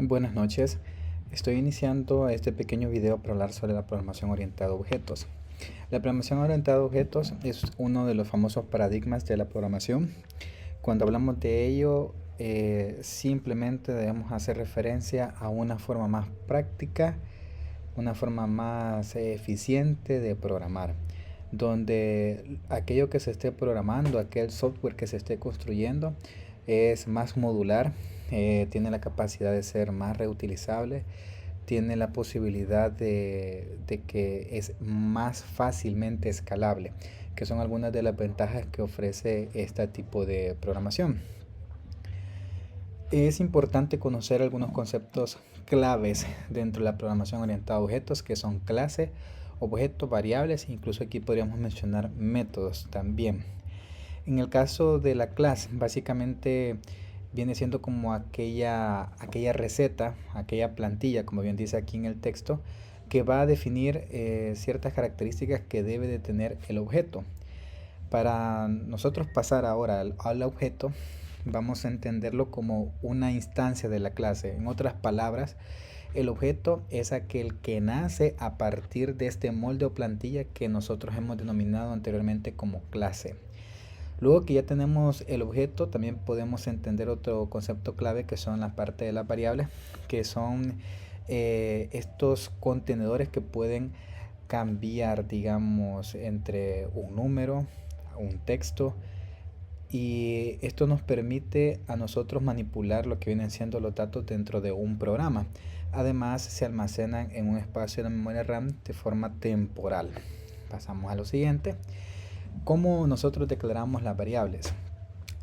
Buenas noches. Estoy iniciando este pequeño video para hablar sobre la programación orientada a objetos. La programación orientada a objetos es uno de los famosos paradigmas de la programación. Cuando hablamos de ello, simplemente debemos hacer referencia a una forma más práctica, una forma más eficiente de programar, donde aquello que se esté programando, aquel software que se esté construyendo, es más modular, tiene la capacidad de ser más reutilizable, tiene la posibilidad de que es más fácilmente escalable, que son algunas de las ventajas que ofrece este tipo de programación. Es importante conocer algunos conceptos claves dentro de la programación orientada a objetos, que son clase, objetos, variables, incluso aquí podríamos mencionar métodos también. En el caso de la clase, básicamente viene siendo como aquella receta, aquella plantilla, como bien dice aquí en el texto, que va a definir ciertas características que debe de tener el objeto. Para nosotros pasar ahora al objeto, vamos a entenderlo como una instancia de la clase. En otras palabras, el objeto es aquel que nace a partir de este molde o plantilla que nosotros hemos denominado anteriormente como clase. Luego que ya tenemos el objeto, también podemos entender otro concepto clave que son la parte de las variables, que son estos contenedores que pueden cambiar, digamos, entre un número, un texto, y esto nos permite a nosotros manipular lo que vienen siendo los datos dentro de un programa. Además, se almacenan en un espacio de memoria RAM de forma temporal. Pasamos a lo siguiente. ¿Cómo nosotros declaramos las variables?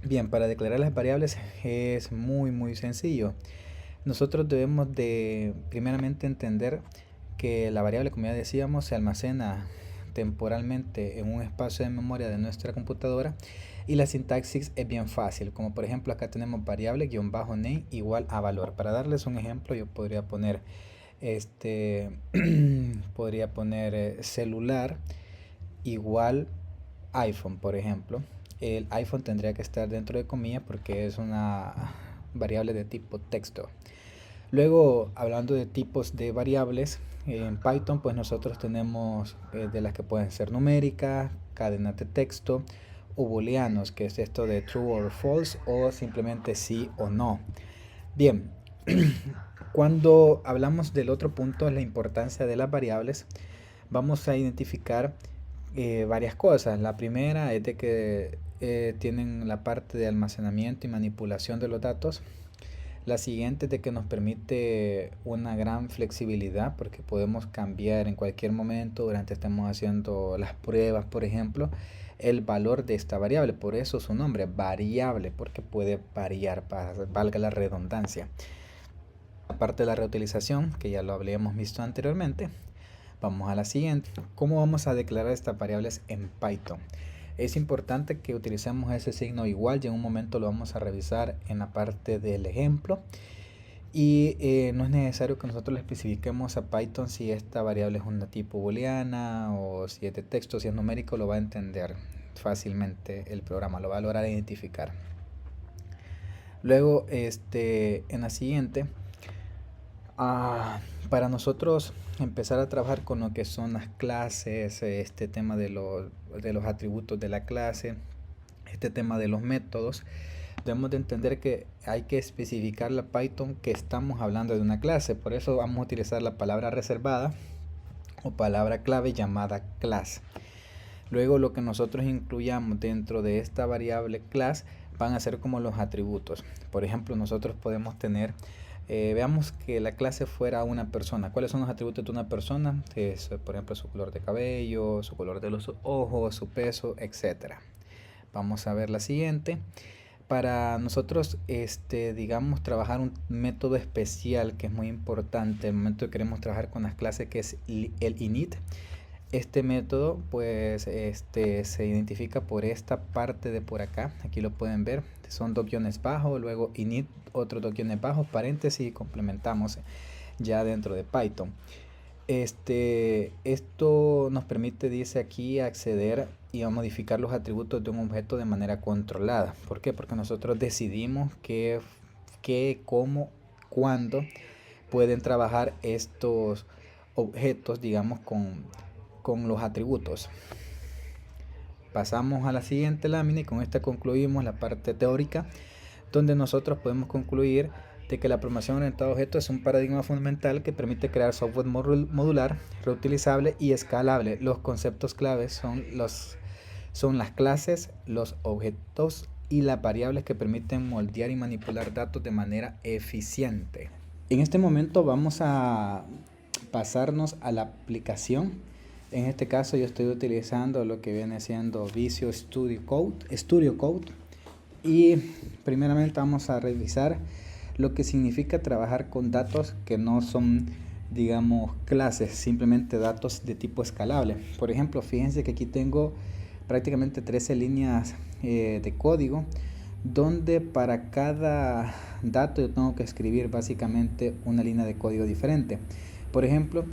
Bien, para declarar las variables es muy sencillo. Nosotros debemos de primeramente entender que la variable, como ya decíamos, se almacena temporalmente en un espacio de memoria de nuestra computadora, y la sintaxis es bien fácil, como por ejemplo acá tenemos variable -name igual a valor. Para darles un ejemplo, yo podría poner celular igual iPhone, por ejemplo. El iPhone tendría que estar dentro de comillas porque es una variable de tipo texto. Luego, hablando de tipos de variables, en Python pues nosotros tenemos de las que pueden ser numéricas, cadenas de texto o booleanos, que es esto de true or false o simplemente sí o no. Bien, cuando hablamos del otro punto, la importancia de las variables, vamos a identificar varias cosas. La primera es de que tienen la parte de almacenamiento y manipulación de los datos. La siguiente es de que nos permite una gran flexibilidad porque podemos cambiar en cualquier momento durante estemos haciendo las pruebas, por ejemplo, el valor de esta variable. Por eso su nombre, variable, porque puede variar, valga la redundancia. Aparte de la reutilización, que ya lo habíamos visto anteriormente, vamos a la siguiente. ¿Cómo vamos a declarar estas variables en Python? Es importante que utilicemos ese signo igual y en un momento lo vamos a revisar en la parte del ejemplo. Y no es necesario que nosotros le especifiquemos a Python si esta variable es una tipo booleana o si es de texto, si es numérico, lo va a entender fácilmente el programa, lo va a lograr identificar. Luego, en la siguiente, para nosotros empezar a trabajar con lo que son las clases, este tema de los atributos de la clase, este tema de los métodos, debemos de entender que hay que especificar la Python que estamos hablando de una clase. Por eso vamos a utilizar la palabra reservada o palabra clave llamada class. Luego lo que nosotros incluyamos dentro de esta variable class van a ser como los atributos. Por ejemplo, nosotros podemos tener veamos que la clase fuera una persona. ¿Cuáles son los atributos de una persona? Es, por ejemplo, su color de cabello, su color de los ojos, su peso, etcétera. Vamos a ver la siguiente. Para nosotros, digamos, trabajar un método especial que es muy importante el momento que queremos trabajar con las clases, que es el init. Este método pues se identifica por esta parte de por acá, aquí lo pueden ver, son dos guiones bajos, luego init, otros dos guiones bajos, paréntesis, y complementamos ya dentro de Python. Esto nos permite, dice aquí, acceder y a modificar los atributos de un objeto de manera controlada. ¿Por qué? Porque nosotros decidimos cómo cuando pueden trabajar estos objetos, digamos, con los atributos. Pasamos a la siguiente lámina y con esta concluimos la parte teórica, donde nosotros podemos concluir de que la programación orientada a objetos es un paradigma fundamental que permite crear software modular, reutilizable y escalable. Los conceptos claves son las clases, los objetos y las variables que permiten moldear y manipular datos de manera eficiente. En este momento vamos a pasarnos a la aplicación. En este caso yo estoy utilizando lo que viene siendo Visual Studio Code y primeramente vamos a revisar lo que significa trabajar con datos que no son, digamos, clases, simplemente datos de tipo escalable. Por ejemplo, fíjense que aquí tengo prácticamente 13 líneas de código, donde para cada dato yo tengo que escribir básicamente una línea de código diferente. Por ejemplo,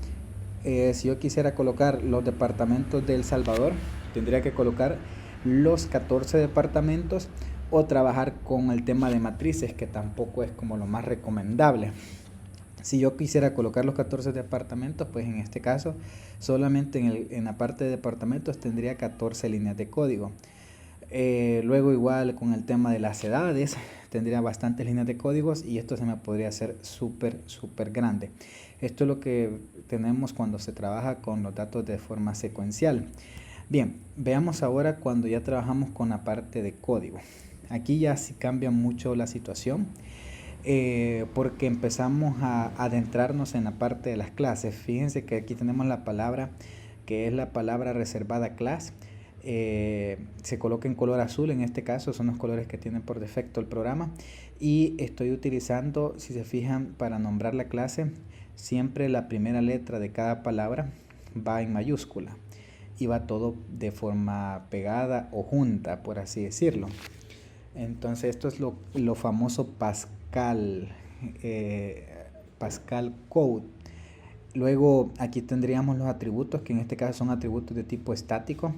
si yo quisiera colocar los departamentos de El Salvador, tendría que colocar los 14 departamentos o trabajar con el tema de matrices, que tampoco es como lo más recomendable. Si yo quisiera colocar los 14 departamentos, pues en este caso solamente en la parte de departamentos tendría 14 líneas de código. Luego igual con el tema de las edades tendría bastantes líneas de códigos y esto se me podría hacer súper grande. Esto es lo que tenemos cuando se trabaja con los datos de forma secuencial. Bien, veamos ahora cuando ya trabajamos con la parte de código. Aquí ya sí cambia mucho la situación porque empezamos a adentrarnos en la parte de las clases. Fíjense que aquí tenemos la palabra que es la palabra reservada class. Se coloca en color azul, en este caso son los colores que tiene por defecto el programa, y estoy utilizando, si se fijan, para nombrar la clase siempre la primera letra de cada palabra va en mayúscula y va todo de forma pegada o junta, por así decirlo. Entonces esto es lo famoso Pascal Code. Luego aquí tendríamos los atributos, que en este caso son atributos de tipo estático.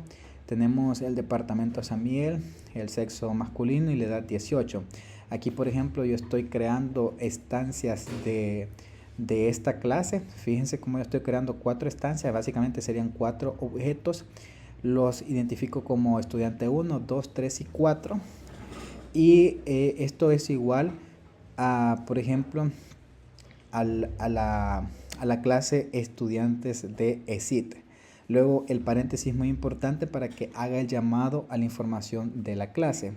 Tenemos el departamento San Miguel, el sexo masculino y la edad 18. Aquí, por ejemplo, yo estoy creando estancias de esta clase. Fíjense cómo yo estoy creando 4 estancias, básicamente serían 4 objetos. Los identifico como estudiante 1, 2, 3 y 4. Y esto es igual a, por ejemplo, a la clase estudiantes de ESIT. Luego el paréntesis es muy importante para que haga el llamado a la información de la clase.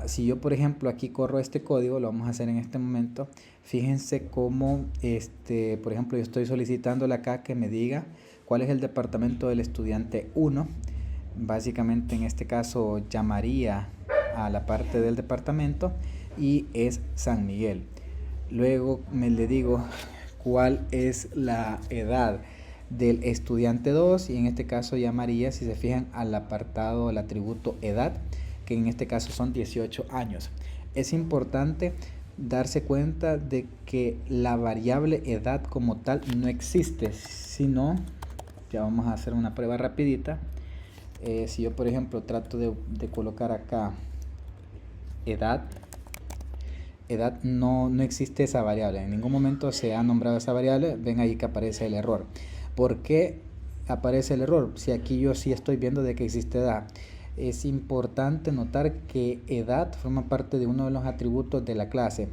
Si yo, por ejemplo, aquí corro este código, lo vamos a hacer en este momento. Fíjense cómo, por ejemplo, yo estoy solicitándole acá que me diga cuál es el departamento del estudiante 1. Básicamente en este caso llamaría a la parte del departamento y es San Miguel. Luego le digo cuál es la edad del estudiante 2 y en este caso llamaría, si se fijan, al apartado, el atributo edad, que en este caso son 18 años. Es importante darse cuenta de que la variable edad como tal no existe, sino, ya vamos a hacer una prueba rapidita. Si yo, por ejemplo, trato de colocar acá edad, no existe esa variable, en ningún momento se ha nombrado esa variable. Ven ahí que aparece el error. ¿Por qué aparece el error? Si aquí yo sí estoy viendo de que existe edad. Es importante notar que edad forma parte de uno de los atributos de la clase.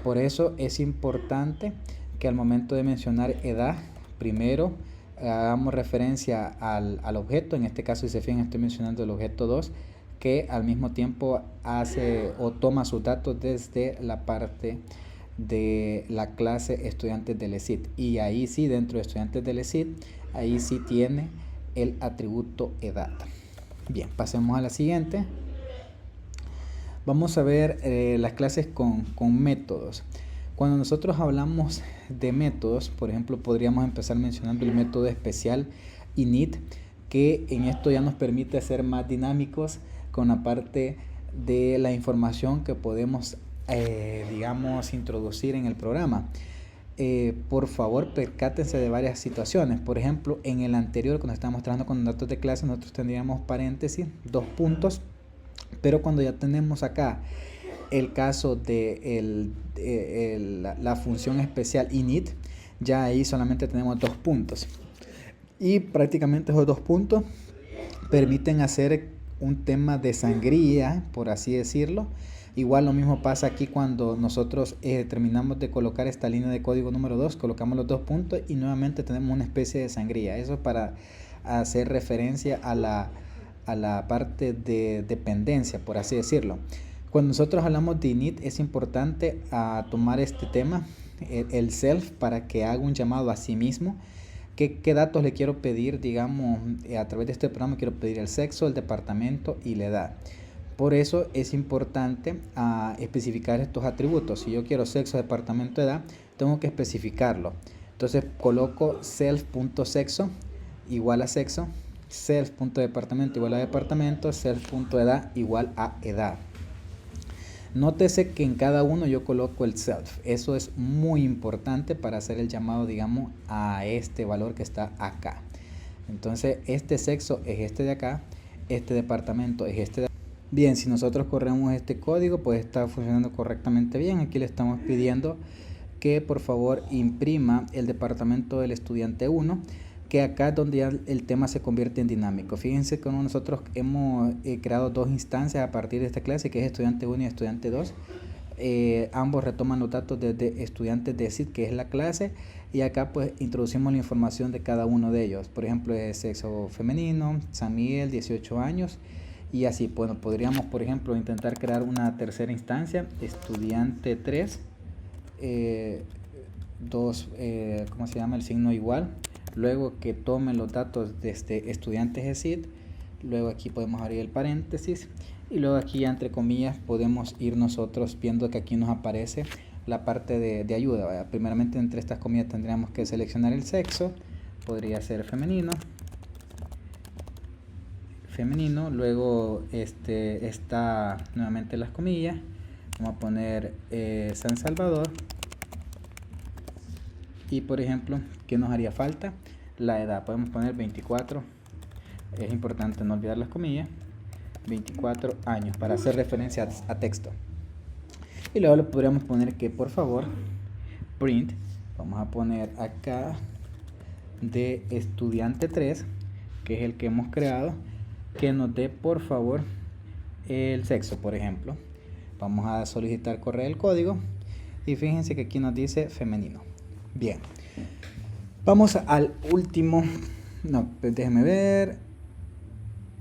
Por eso es importante que al momento de mencionar edad, primero hagamos referencia al objeto. En este caso, si se fijan, estoy mencionando el objeto 2, que al mismo tiempo hace o toma sus datos desde la parte de la clase estudiantes del ESIT. Y ahí sí, dentro de estudiantes del ESIT, ahí sí tiene el atributo edad. Bien, pasemos a la siguiente. Vamos a ver las clases con métodos. Cuando nosotros hablamos de métodos, por ejemplo, podríamos empezar mencionando el método especial init, que en esto ya nos permite ser más dinámicos con la parte de la información que podemos, digamos, introducir en el programa. Por favor, percátense de varias situaciones. Por ejemplo, en el anterior, cuando estábamos trabajando con datos de clase, nosotros tendríamos paréntesis, 2 puntos, pero cuando ya tenemos acá el caso de la función especial init, ya ahí solamente tenemos 2 puntos. Y prácticamente esos 2 puntos permiten hacer un tema de sangría, por así decirlo. Igual lo mismo pasa aquí cuando nosotros terminamos de colocar esta línea de código número 2, colocamos los 2 puntos y nuevamente tenemos una especie de sangría. Eso es para hacer referencia a la parte de dependencia, por así decirlo. Cuando nosotros hablamos de init, es importante tomar este tema, el self, para que haga un llamado a sí mismo. ¿Qué datos le quiero pedir? Digamos, a través de este programa quiero pedir el sexo, el departamento y la edad. Por eso es importante especificar estos atributos. Si yo quiero sexo, departamento, edad, tengo que especificarlo. Entonces coloco self.sexo igual a sexo, self.departamento igual a departamento, self.edad igual a edad. Nótese que en cada uno yo coloco el self. Eso es muy importante para hacer el llamado, digamos, a este valor que está acá. Entonces, este sexo es este de acá, este departamento es este de acá. Bien, si nosotros corremos este código, pues está funcionando correctamente bien. Aquí le estamos pidiendo que por favor imprima el departamento del estudiante 1, que acá es donde ya el tema se convierte en dinámico. Fíjense que nosotros hemos creado 2 instancias a partir de esta clase, que es estudiante 1 y estudiante 2. Ambos retoman los datos desde estudiantes de SID, que es la clase, y acá pues introducimos la información de cada uno de ellos. Por ejemplo, es sexo femenino, San Miguel, 18 años, y así. Bueno, podríamos, por ejemplo, intentar crear una tercera instancia, estudiante 3, ¿cómo se llama? El signo igual. Luego que tome los datos de este estudiante GESID, luego aquí podemos abrir el paréntesis y luego aquí entre comillas podemos ir nosotros viendo que aquí nos aparece la parte de ayuda, ¿vale? Primeramente entre estas comillas tendríamos que seleccionar el sexo, podría ser femenino, luego está nuevamente las comillas, vamos a poner San Salvador. Y por ejemplo, ¿qué nos haría falta? La edad, podemos poner 24, es importante no olvidar las comillas, 24 años para hacer referencia a texto. Y luego le podríamos poner que por favor, print, vamos a poner acá de estudiante 3, que es el que hemos creado, que nos dé por favor el sexo, por ejemplo. Vamos a solicitar correr el código y fíjense que aquí nos dice femenino. Bien, vamos al último, no, déjenme ver.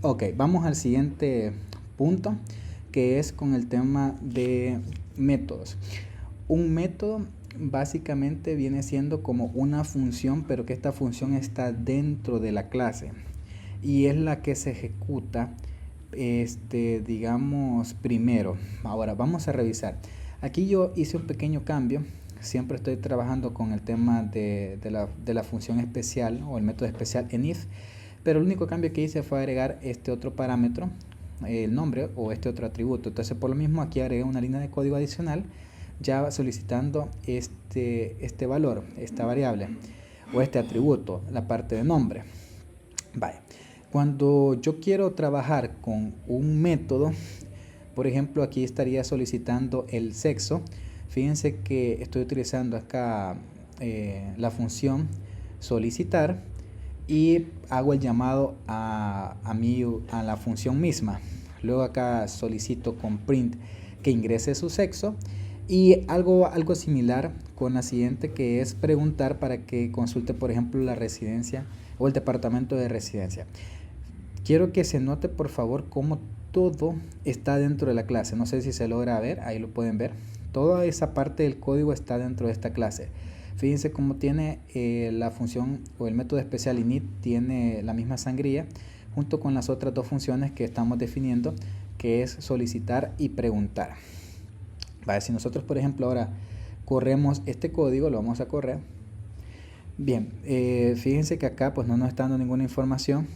Ok, vamos al siguiente punto, que es con el tema de métodos. Un método básicamente viene siendo como una función, pero que esta función está dentro de la clase y es la que se ejecuta, digamos, primero. Ahora vamos a revisar. Aquí yo hice un pequeño cambio. Siempre estoy trabajando con el tema de la función especial o el método especial en if, pero el único cambio que hice fue agregar este otro parámetro, el nombre o este otro atributo. Entonces por lo mismo aquí agregué una línea de código adicional ya solicitando este valor, esta variable o este atributo, la parte de nombre. Vale. Cuando yo quiero trabajar con un método, por ejemplo aquí estaría solicitando el sexo. Fíjense que estoy utilizando acá la función solicitar y hago el llamado a la función misma. Luego acá solicito con print que ingrese su sexo y algo similar con la siguiente, que es preguntar para que consulte por ejemplo la residencia o el departamento de residencia. Quiero que se note por favor cómo todo está dentro de la clase. No sé si se logra ver, ahí lo pueden ver. Toda esa parte del código está dentro de esta clase. Fíjense cómo tiene la función o el método especial init, tiene la misma sangría junto con las otras 2 funciones que estamos definiendo, que es solicitar y preguntar. Vale, si nosotros por ejemplo ahora corremos este código, lo vamos a correr. Bien, fíjense que acá pues no nos está dando ninguna información,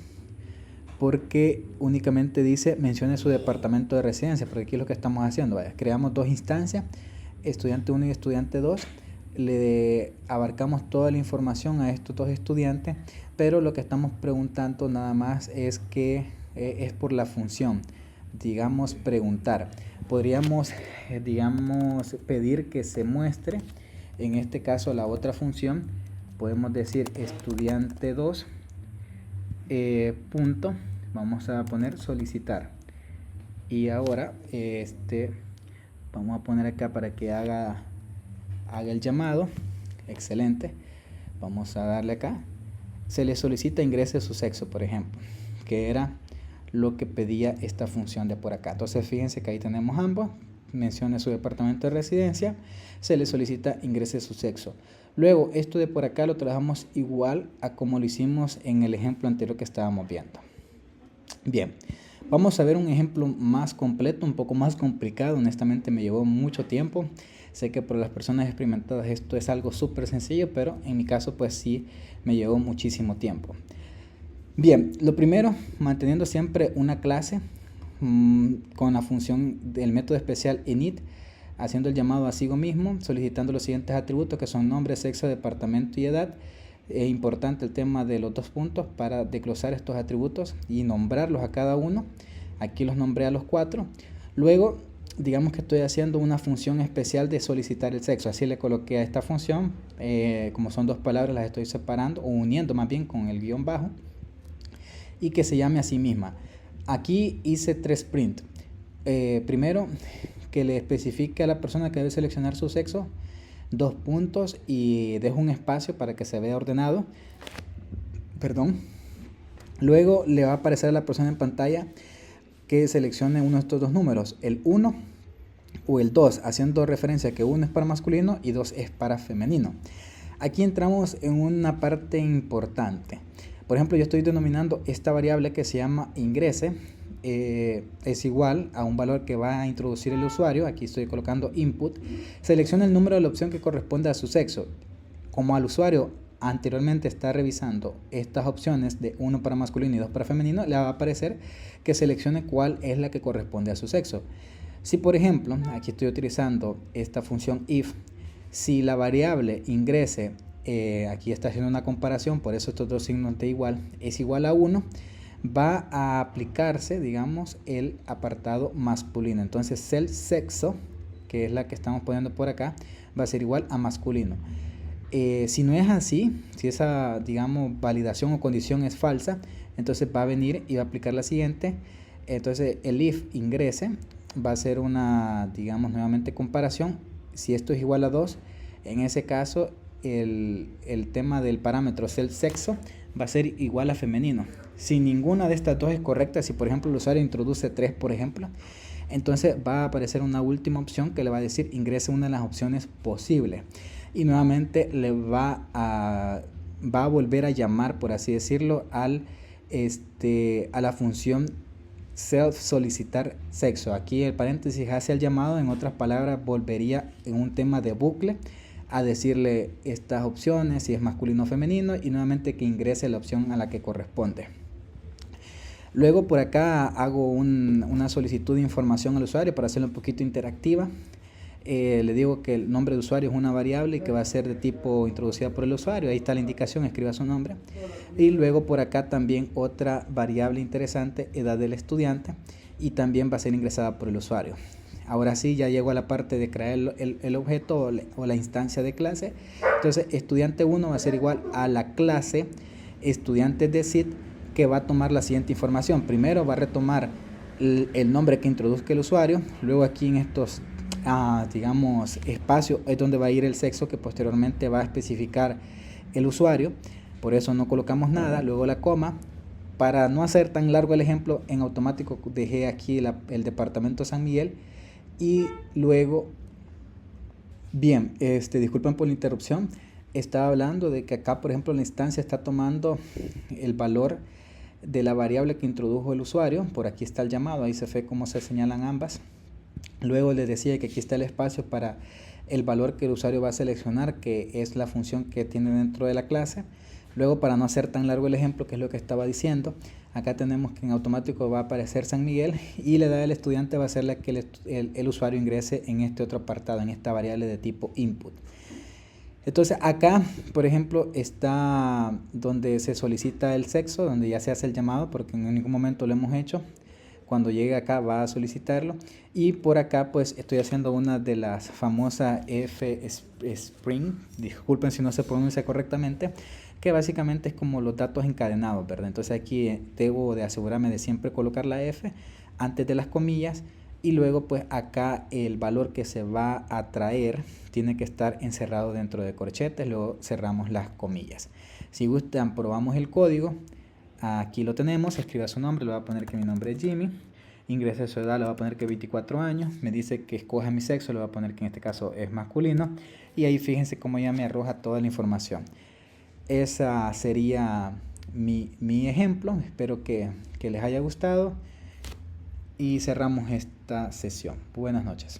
porque únicamente dice mencione su departamento de residencia, porque aquí es lo que estamos haciendo. Vaya, creamos 2 instancias, estudiante 1 y estudiante 2, le abarcamos toda la información a estos 2 estudiantes, pero lo que estamos preguntando nada más es que es por la función digamos, preguntar. Podríamos, digamos, pedir que se muestre, en este caso, la otra función. Podemos decir estudiante 2, punto, vamos a poner solicitar. Y ahora, vamos a poner acá para que haga el llamado. Excelente. Vamos a darle acá. Se le solicita ingrese su sexo, por ejemplo, que era lo que pedía esta función de por acá. Entonces fíjense que ahí tenemos ambos. Mencione su departamento de residencia, se le solicita ingrese su sexo. Luego esto de por acá lo trabajamos igual a como lo hicimos en el ejemplo anterior que estábamos viendo. Bien, vamos a ver un ejemplo más completo, un poco más complicado. Honestamente me llevó mucho tiempo. Sé que para las personas experimentadas esto es algo súper sencillo, pero en mi caso pues sí me llevó muchísimo tiempo. Bien, lo primero, manteniendo siempre una clase con la función del método especial init, haciendo el llamado a sí mismo, solicitando los siguientes atributos que son nombre, sexo, departamento y edad. Es importante el tema de los 2 puntos para desglosar estos atributos y nombrarlos a cada uno. Aquí los nombré a los 4. Luego, digamos que estoy haciendo una función especial de solicitar el sexo. Así le coloqué a esta función, como son 2 palabras, las estoy separando o uniendo más bien con el guión bajo, y que se llame a sí misma. Aquí hice 3 print. Primero, que le especifique a la persona que debe seleccionar su sexo, 2 puntos, y dejo un espacio para que se vea ordenado. Perdón. Luego le va a aparecer a la persona en pantalla que seleccione uno de estos 2 números, el 1 o el 2, haciendo referencia a que 1 es para masculino y 2 es para femenino. Aquí entramos en una parte importante. Por ejemplo, yo estoy denominando esta variable que se llama ingrese, es igual a un valor que va a introducir el usuario. Aquí estoy colocando input. Selecciona el número de la opción que corresponde a su sexo. Como al usuario anteriormente está revisando estas opciones de 1 para masculino y 2 para femenino, le va a aparecer que seleccione cuál es la que corresponde a su sexo. Si por ejemplo, aquí estoy utilizando esta función if, si la variable ingrese, aquí está haciendo una comparación, por eso estos 2 signos de igual, es igual a 1, va a aplicarse, digamos, el apartado masculino. Entonces el sexo, que es la que estamos poniendo por acá, va a ser igual a masculino. Si no es así, si esa, digamos, validación o condición es falsa, entonces va a venir y va a aplicar la siguiente. Entonces el if ingrese va a ser una, digamos, nuevamente comparación. Si esto es igual a 2, en ese caso el tema del parámetro el sexo va a ser igual a femenino. Si ninguna de estas 2 es correcta, si por ejemplo el usuario introduce 3, por ejemplo, entonces va a aparecer una última opción que le va a decir ingrese una de las opciones posibles. Y nuevamente le va a volver a llamar, por así decirlo, a la función self solicitar sexo. Aquí el paréntesis hace el llamado, en otras palabras volvería en un tema de bucle a decirle estas opciones, si es masculino o femenino, y nuevamente que ingrese la opción a la que corresponde. Luego por acá hago una solicitud de información al usuario para hacerlo un poquito interactiva. Le digo que el nombre de usuario es una variable y que va a ser de tipo introducida por el usuario. Ahí está la indicación, escriba su nombre. Y luego por acá también otra variable interesante, edad del estudiante, y también va a ser ingresada por el usuario. Ahora sí, ya llego a la parte de crear el objeto o la instancia de clase. Entonces estudiante 1 va a ser igual a la clase estudiante de SIT, que va a tomar la siguiente información. Primero va a retomar el nombre que introduzca el usuario. Luego aquí en estos digamos espacio es donde va a ir el sexo que posteriormente va a especificar el usuario, por eso no colocamos nada. Luego la coma. Para no hacer tan largo el ejemplo, en automático dejé aquí el departamento San Miguel. Y luego, bien, disculpen por la interrupción, estaba hablando de que acá por ejemplo la instancia está tomando el valor de la variable que introdujo el usuario. Por aquí está el llamado, ahí se ve cómo se señalan ambas. Luego les decía que aquí está el espacio para el valor que el usuario va a seleccionar, que es la función que tiene dentro de la clase. Luego, para no hacer tan largo el ejemplo, que es lo que estaba diciendo, acá tenemos que en automático va a aparecer San Miguel y la edad del estudiante va a ser la que el usuario ingrese en este otro apartado, en esta variable de tipo input. Entonces acá, por ejemplo, está donde se solicita el sexo, donde ya se hace el llamado, porque en ningún momento lo hemos hecho. Cuando llegue acá va a solicitarlo, y por acá pues estoy haciendo una de las famosas F-Spring, disculpen si no se pronuncia correctamente, que básicamente es como los datos encadenados, ¿verdad? Entonces aquí debo de asegurarme de siempre colocar la F antes de las comillas, y luego pues acá el valor que se va a traer tiene que estar encerrado dentro de corchetes, luego cerramos las comillas. Si gustan, probamos el código. Aquí lo tenemos, escriba su nombre, le voy a poner que mi nombre es Jimmy, ingrese su edad, le voy a poner que 24 años, me dice que escoja mi sexo, le voy a poner que en este caso es masculino, y ahí fíjense cómo ya me arroja toda la información. Esa sería mi ejemplo, espero que les haya gustado y cerramos esta sesión. Buenas noches.